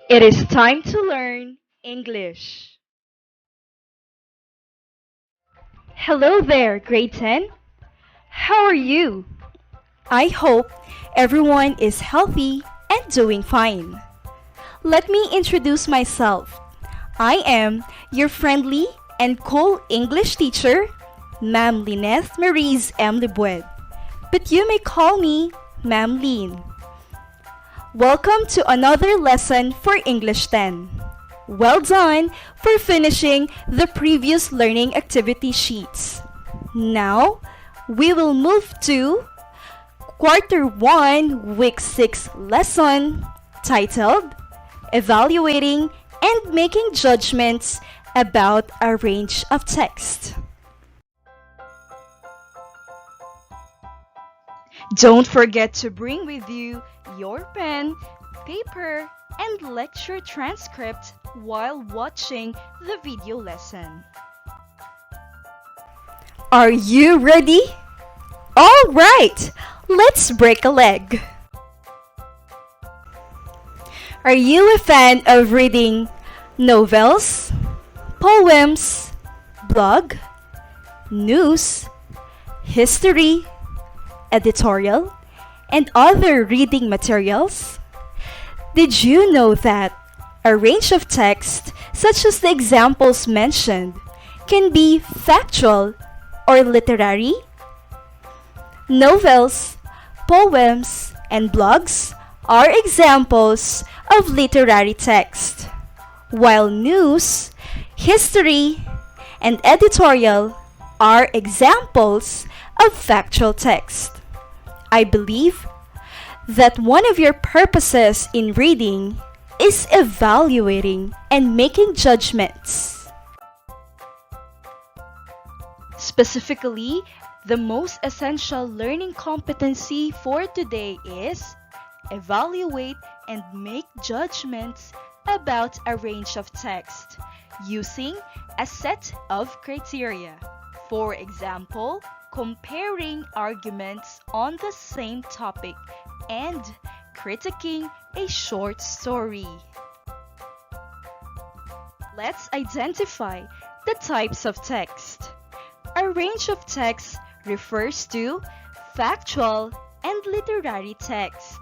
It is time to learn English. Hello there, grade 10. How are you? I hope everyone is healthy and doing fine. Let me introduce myself. I am your friendly and cool English teacher, Ma'am Lineth Maries M. Libuet, but you may call me Ma'am Lin. Welcome to another lesson for English 10. Well done for finishing the previous learning activity sheets. Now, we will move to Quarter 1, Week 6 lesson titled Evaluating and Making Judgments about a Range of Text. Don't forget to bring with you your pen, paper, and lecture transcript while watching the video lesson. Are you ready? All right, let's break a leg. Are you a fan of reading novels, poems, blog, news, history, editorial, and other reading materials? Did you know that a range of text, such as the examples mentioned, can be factual or literary? Novels, poems, and blogs are examples of literary text, while news, history, and editorial are examples of factual text. I believe that one of your purposes in reading is evaluating and making judgments. Specifically, the most essential learning competency for today is evaluate and make judgments about a range of text using a set of criteria. For example, comparing arguments on the same topic and critiquing a short story. Let's identify the types of text. A range of text refers to factual and literary text.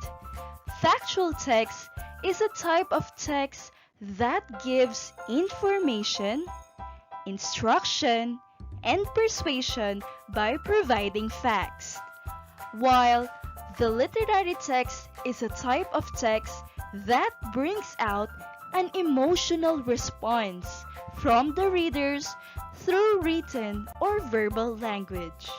Factual text is a type of text that gives information, instruction, and persuasion by providing facts, while the literary text is a type of text that brings out an emotional response from the readers through written or verbal language.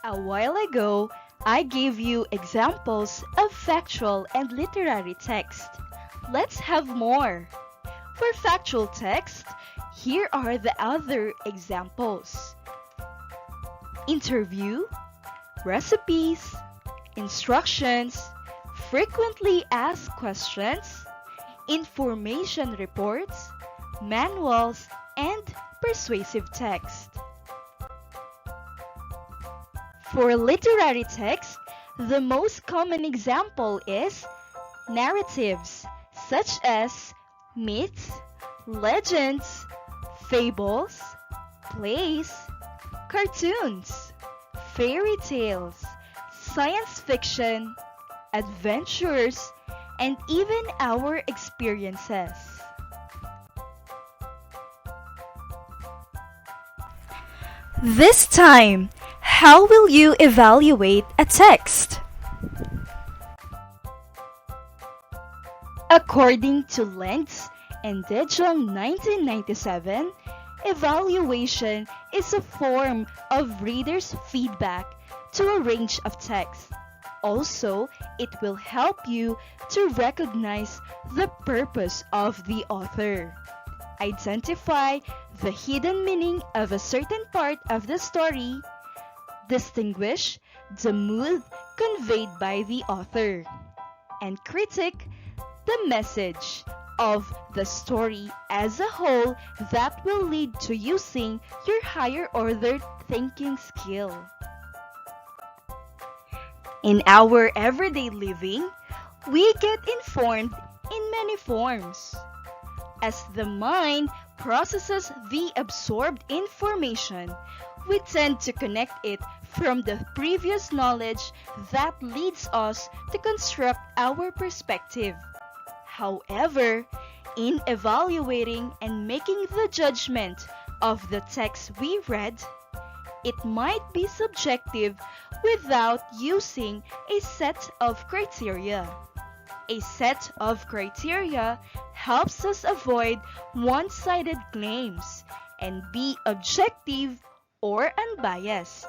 A while ago, I gave you examples of factual and literary text. Let's have more. For factual text, here are the other examples: interview, recipes, instructions, frequently asked questions, information reports, manuals, and persuasive text. For literary text, the most common example is narratives, such as myths, legends, fables, plays, cartoons, fairy tales, science fiction, adventures, and even our experiences. This time, how will you evaluate a text? According to Lentz and De Jong 1997, evaluation is a form of readers' feedback to a range of text. Also, it will help you to recognize the purpose of the author, identify the hidden meaning of a certain part of the story, distinguish the mood conveyed by the author, and critique the message of the story as a whole that will lead to using your higher order thinking skill. In our everyday living, We get informed in many forms. As the mind processes the absorbed information, we tend to connect it from the previous knowledge that leads us to construct our perspective. However, in evaluating and making the judgment of the text we read, it might be subjective without using a set of criteria. A set of criteria helps us avoid one-sided claims and be objective or unbiased.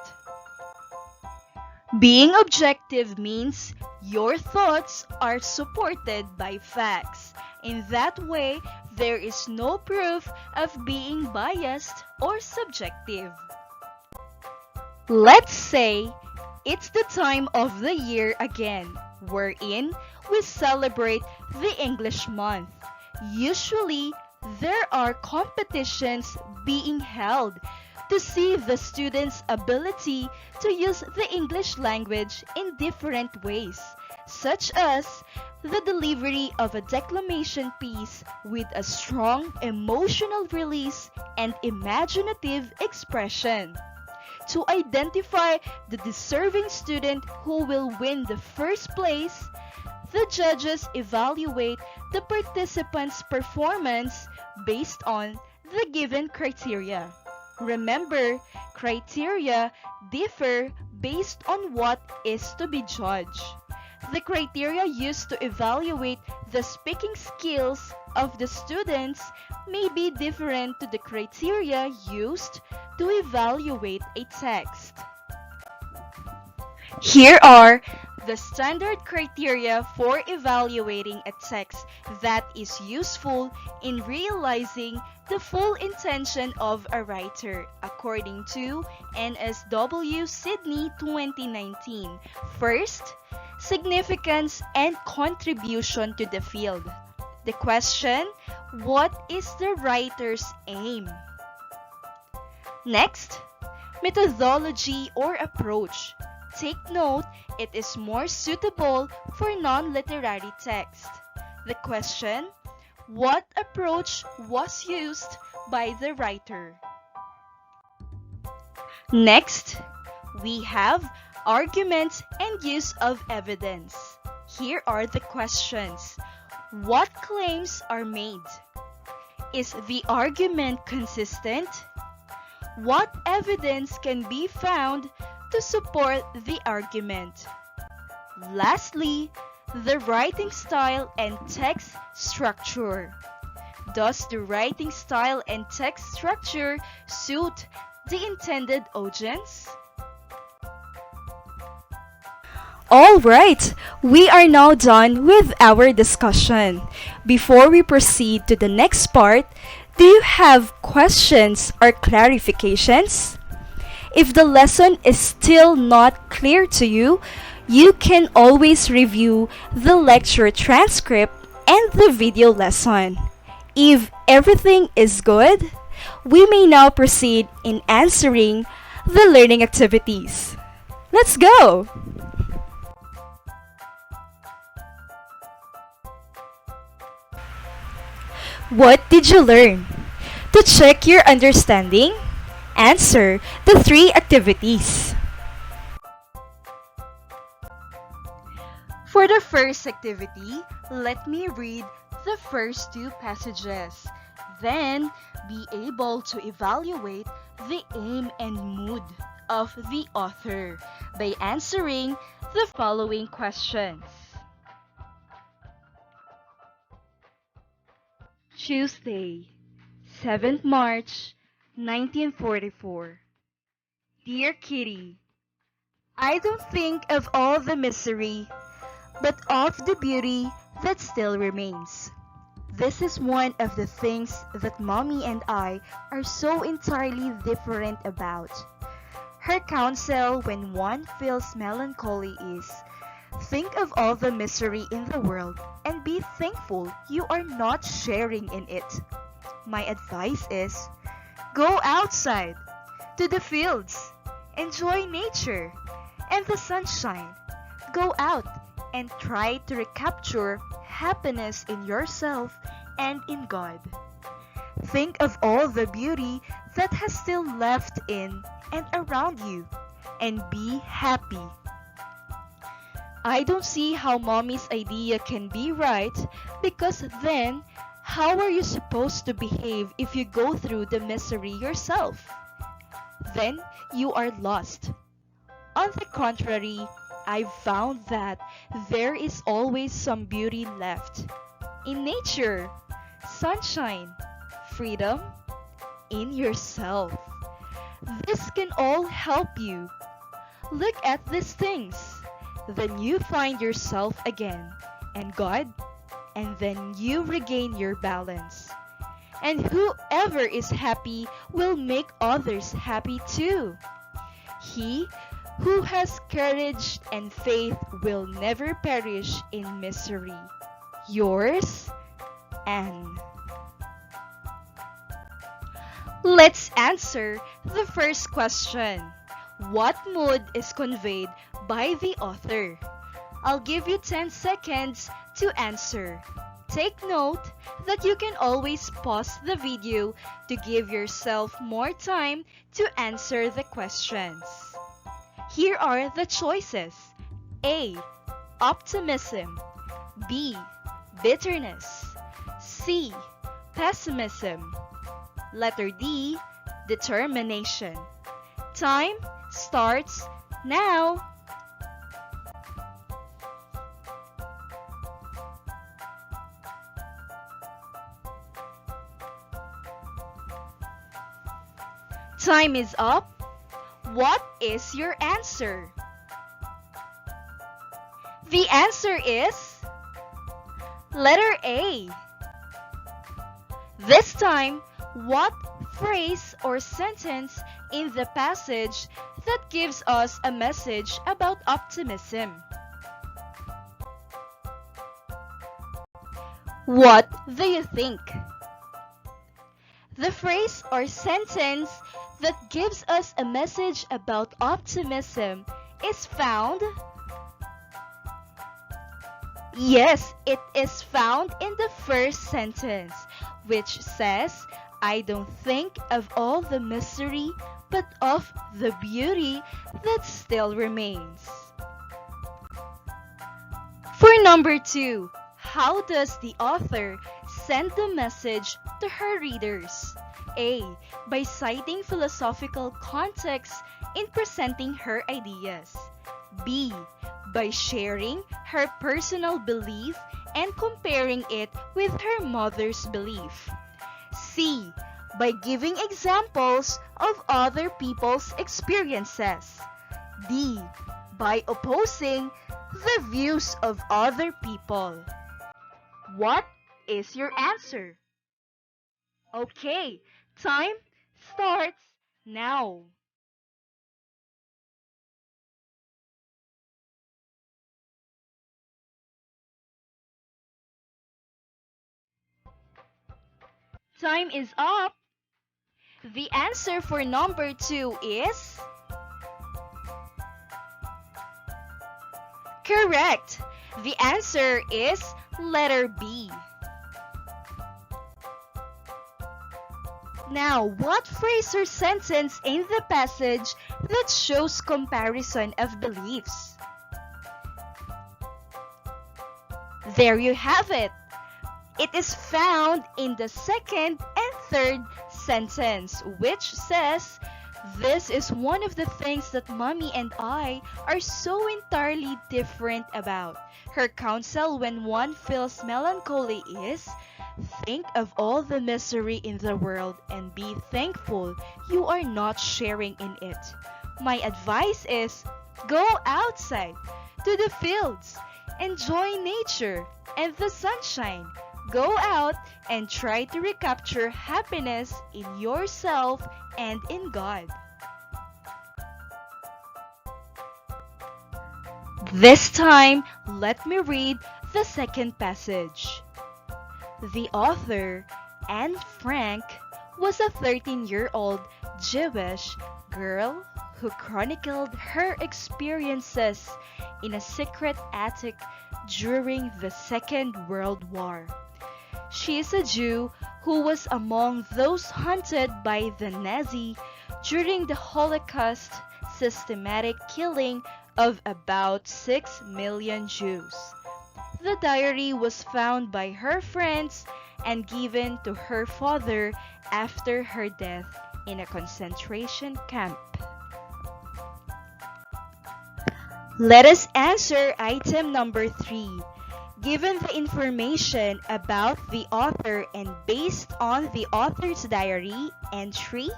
Being objective means your thoughts are supported by facts. In that way, there is no proof of being biased or subjective. Let's say it's the time of the year again, wherein we celebrate the English month. Usually, there are competitions being held to see the students' ability to use the English language in different ways, such as the delivery of a declamation piece with a strong emotional release and imaginative expression. To identify the deserving student who will win the first place, the judges evaluate the participants' performance based on the given criteria. Remember, criteria differ based on what is to be judged. The criteria used to evaluate the speaking skills of the students may be different to the criteria used to evaluate a text. Here are the standard criteria for evaluating a text that is useful in realizing the full intention of a writer according to NSW Sydney 2019. First, significance and contribution to the field. The question, what is the writer's aim? Next, methodology or approach. Take note, it is more suitable for non-literary text. The question, what approach was used by the writer? Next, we have arguments and use of evidence. Here are the questions. What claims are made? Is the argument consistent? What evidence can be found to support the argument? Lastly, the writing style and text structure. Does the writing style and text structure suit the intended audience? Alright, we are now done with our discussion. Before we proceed to the next part, do you have questions or clarifications? If the lesson is still not clear to you, you can always review the lecture transcript and the video lesson. If everything is good, we may now proceed in answering the learning activities. Let's go! What did you learn? To check your understanding, answer the 3 activities. For the first activity, let me read the first 2 passages. Then, be able to evaluate the aim and mood of the author by answering the following questions. Tuesday, 7th March, 1944. Dear Kitty, I don't think of all the misery, but of the beauty that still remains. This is one of the things that Mommy and I are so entirely different about. Her counsel when one feels melancholy is, think of all the misery in the world and be thankful you are not sharing in it. My advice is, go outside, to the fields, enjoy nature and the sunshine. Go out and try to recapture happiness in yourself and in God. Think of all the beauty that has still left in and around you, and be happy. I don't see how mommy's idea can be right, because then, how are you supposed to behave if you go through the misery yourself? Then you are lost. On the contrary, I've found that there is always some beauty left in nature, sunshine, freedom, in yourself. This can all help you. Look at these things. Then you find yourself again, and God, and then you regain your balance. And whoever is happy will make others happy too. He who has courage and faith will never perish in misery. Yours, Anne. Let's answer the first question. What mood is conveyed by the author? I'll give you 10 seconds to answer. Take note that you can always pause the video to give yourself more time to answer the questions. Here are the choices. A. Optimism. B. Bitterness. C. Pessimism. Letter D. Determination. Time starts now. Time is up. What is your answer? The answer is letter A. This time, what phrase or sentence in the passage that gives us a message about optimism? What do you think? The phrase or sentence that gives us a message about optimism is found. Yes, it is found in the first sentence, which says, I don't think of all the misery, but of the beauty that still remains. For number 2, how does the author send the message to her readers? A. By citing philosophical context in presenting her ideas. B. By sharing her personal belief and comparing it with her mother's belief. C. By giving examples of other people's experiences. D. By opposing the views of other people. What is your answer? Okay, time starts now. Time is up. The answer for number 2 is correct. The answer is letter B. Now, what phrase or sentence in the passage that shows comparison of beliefs? There you have it. It is found in the second and third sentence, which says, this is one of the things that Mommy and I are so entirely different about. Her counsel when one feels melancholy is, think of all the misery in the world and be thankful you are not sharing in it. My advice is, go outside to the fields, enjoy nature and the sunshine. Go out and try to recapture happiness in yourself and in God. This time, let me read the second passage. The author, Anne Frank, was a 13-year-old Jewish girl who chronicled her experiences in a secret attic during the Second World War. She is a Jew who was among those hunted by the Nazi during the Holocaust systematic killing of about 6 million Jews. The diary was found by her friends and given to her father after her death in a concentration camp. Let us answer item number 3. Given the information about the author and based on the author's diary entry,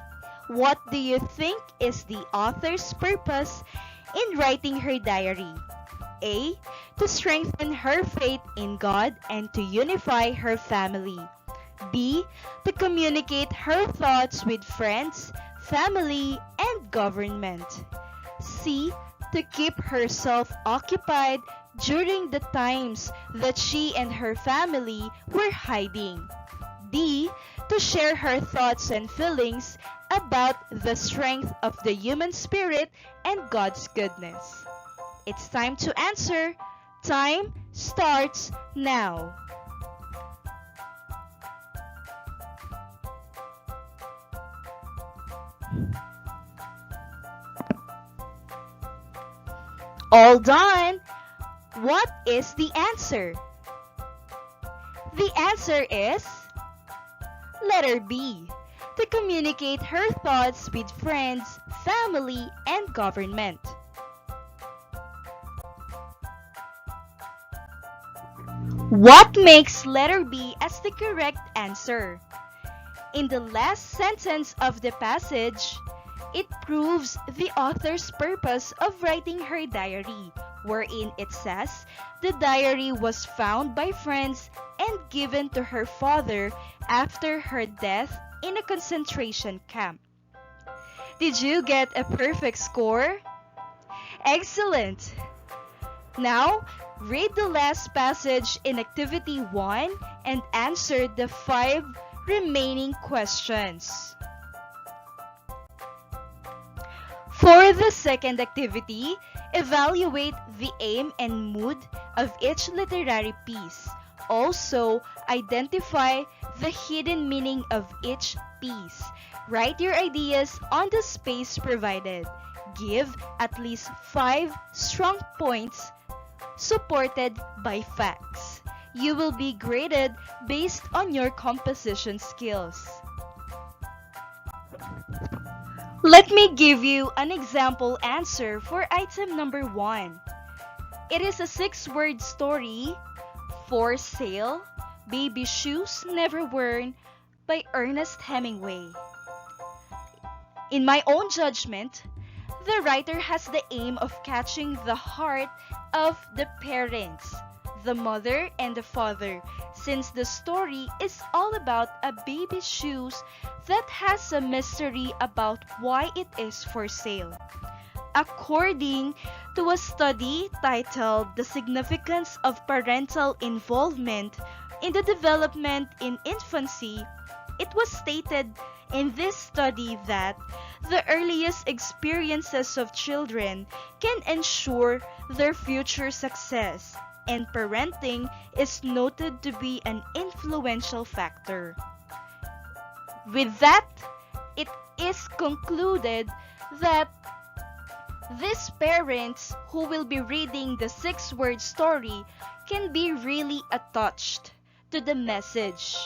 what do you think is the author's purpose in writing her diary? A. To strengthen her faith in God and to unify her family. B. To communicate her thoughts with friends, family, and government. C. To keep herself occupied during the times that she and her family were hiding. D. To share her thoughts and feelings about the strength of the human spirit and God's goodness. It's time to answer. Time starts now. All done. What is the answer? The answer is letter B. To communicate her thoughts with friends, family, and government. What makes letter B as the correct answer? In the last sentence of the passage, it proves the author's purpose of writing her diary, wherein it says the diary was found by friends and given to her father after her death in a concentration camp. Did you get a perfect score? Excellent! Now, read the last passage in Activity 1 and answer the 5 remaining questions. For the second activity, evaluate the aim and mood of each literary piece. Also, identify the hidden meaning of each piece. Write your ideas on the space provided. Give at least 5 strong points supported by facts. You will be graded based on your composition skills. Let me give you an example answer for item number 1. It is a 6-word story, For Sale, Baby Shoes Never Worn by Ernest Hemingway. In my own judgment, the writer has the aim of catching the heart of the parents, the mother and the father, since the story is all about a baby's shoes that has a mystery about why it is for sale. According to a study titled The Significance of Parental Involvement in the Development in Infancy, it was stated in this study that the earliest experiences of children can ensure their future success, and parenting is noted to be an influential factor. With that, it is concluded that these parents who will be reading the 6-word story can be really attached to the message.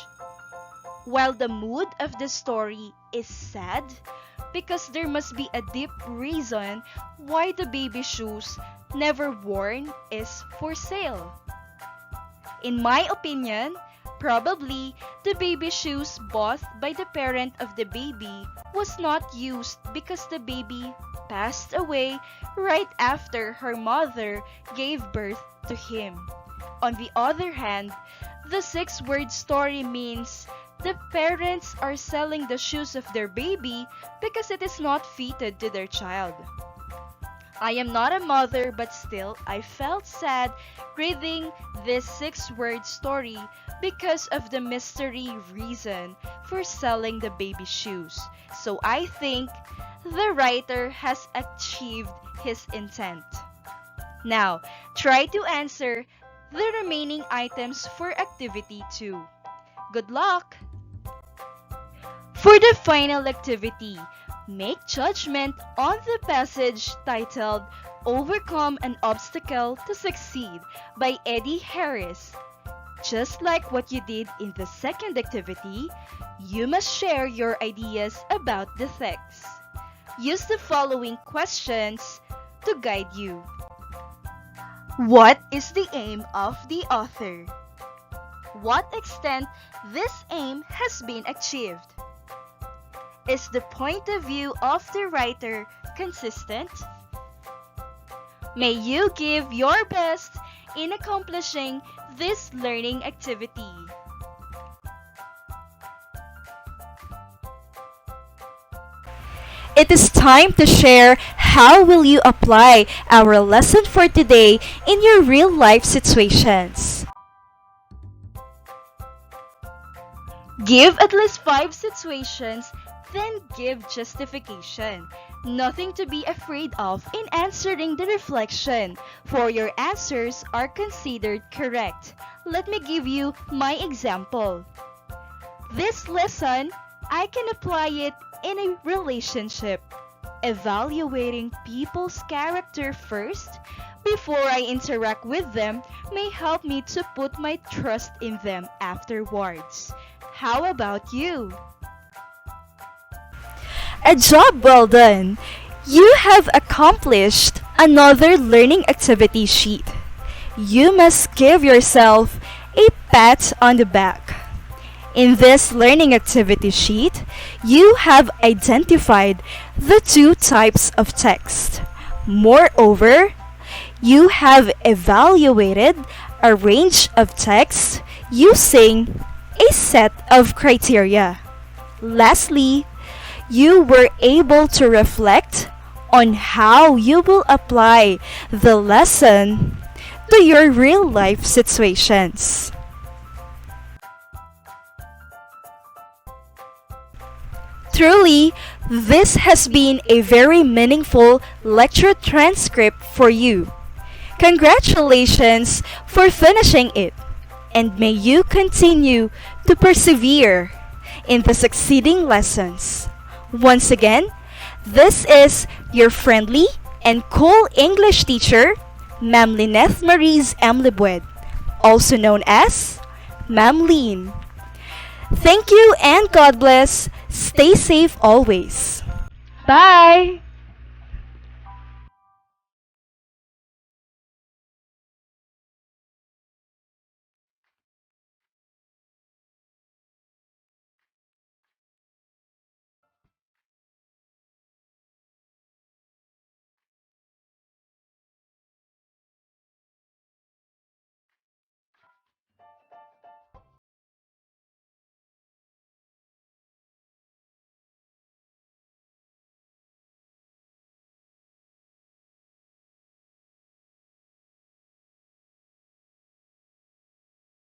While the mood of the story is sad, because there must be a deep reason why the baby shoes never worn is for sale. In my opinion, probably the baby shoes bought by the parent of the baby was not used because the baby passed away right after her mother gave birth to him. On the other hand, the 6-word story means the parents are selling the shoes of their baby because it is not fitted to their child. I am not a mother, but still I felt sad reading this 6-word story because of the mystery reason for selling the baby shoes. So I think the writer has achieved his intent. Now, try to answer the remaining items for activity 2. Good luck! For the final activity, make judgment on the passage titled Overcome an Obstacle to Succeed by Eddie Harris. Just like what you did in the second activity, you must share your ideas about the text. Use the following questions to guide you. What is the aim of the author? What extent this aim has been achieved? Is the point of view of the writer consistent? May you give your best in accomplishing this learning activity. It is time to share how will you apply our lesson for today in your real life situations. Give at least 5 situations, then give justification. Nothing to be afraid of in answering the reflection, for your answers are considered correct. Let me give you my example. This lesson, I can apply it in a relationship. Evaluating people's character first before I interact with them may help me to put my trust in them afterwards. How about you? A job well done! You have accomplished another learning activity sheet. You must give yourself a pat on the back. In this learning activity sheet, you have identified the 2 types of text. Moreover, you have evaluated a range of text using a set of criteria. Lastly, you were able to reflect on how you will apply the lesson to your real life situations. Truly, this has been a very meaningful lecture transcript for you. Congratulations for finishing it, and may you continue to persevere in the succeeding lessons. Once again, this is your friendly and cool English teacher, Ma'am Lynette Maries M. Libued, also known as Ma'am Lean. Thank you and God bless. Stay safe always. Bye!